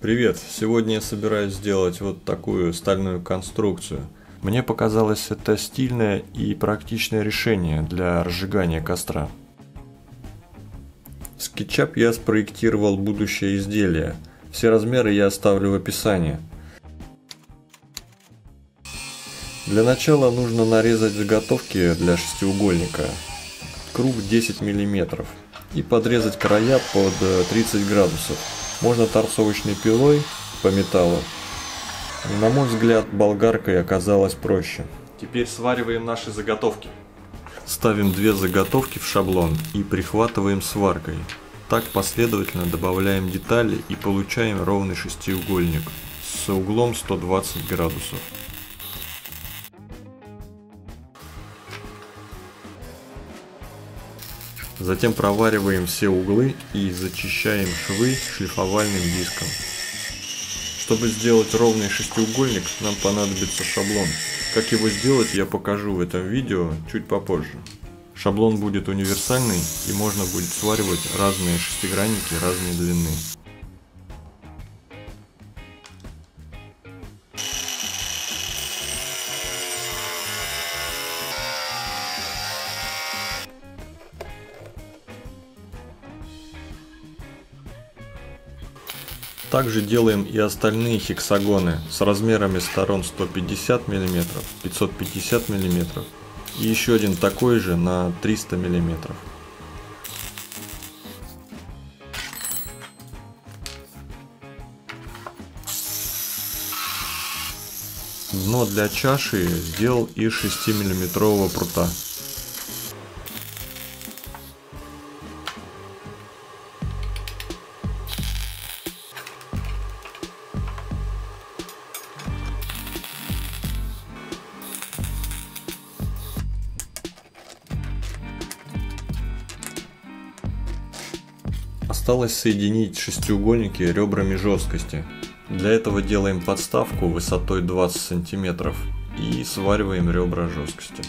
Привет! Сегодня я собираюсь сделать вот такую стальную конструкцию. Мне показалось это стильное и практичное решение для разжигания костра. В SketchUp я спроектировал будущее изделие. Все размеры я оставлю в описании. Для начала нужно нарезать заготовки для шестиугольника. Круг 10 мм. И подрезать края под 30 градусов. Можно торцовочной пилой по металлу. На мой взгляд, болгаркой оказалось проще. Теперь свариваем наши заготовки. Ставим две заготовки в шаблон и прихватываем сваркой. Так последовательно добавляем детали и получаем ровный шестиугольник с углом 120 градусов. Затем провариваем все углы и зачищаем швы шлифовальным диском. Чтобы сделать ровный шестиугольник, нам понадобится шаблон. Как его сделать, я покажу в этом видео чуть попозже. Шаблон будет универсальный и можно будет сваривать разные шестигранники разной длины. Также делаем и остальные хексагоны с размерами сторон 150 мм, 550 мм и еще один такой же на 300 мм. Дно для чаши сделал из 6-мм прута. Осталось соединить шестиугольники ребрами жесткости. Для этого делаем подставку высотой 20 см и свариваем ребра жесткости.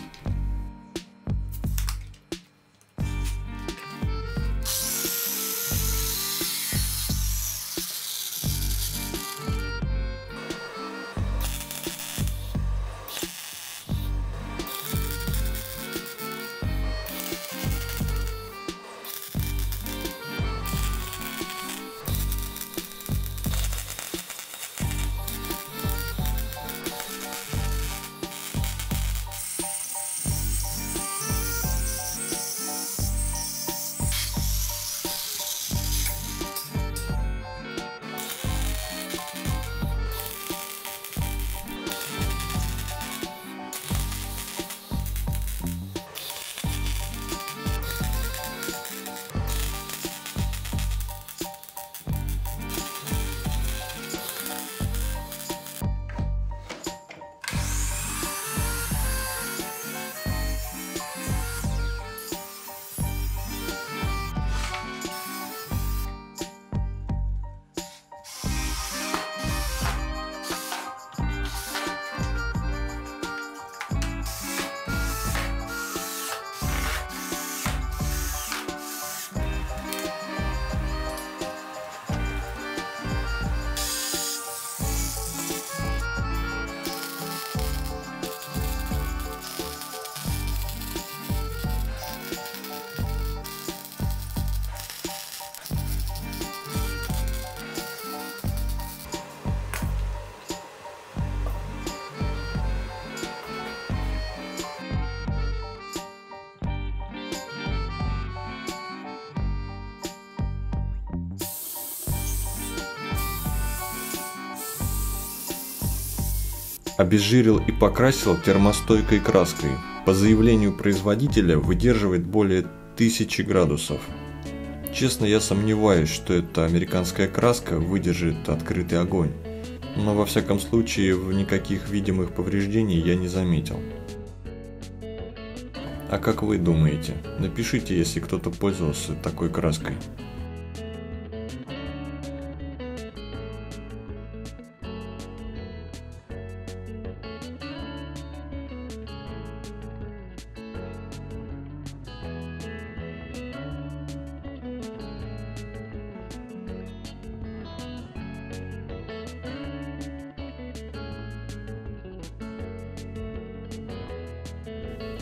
Обезжирил и покрасил термостойкой краской. По заявлению производителя выдерживает более 1000 градусов. Честно, я сомневаюсь, что эта американская краска выдержит открытый огонь. Но во всяком случае никаких видимых повреждений я не заметил. А как вы думаете? Напишите, если кто-то пользовался такой краской.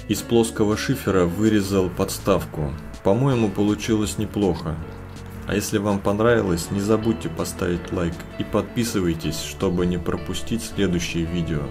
Из плоского шифера вырезал подставку. По-моему, получилось неплохо. А если вам понравилось, не забудьте поставить лайк и подписывайтесь, чтобы не пропустить следующие видео.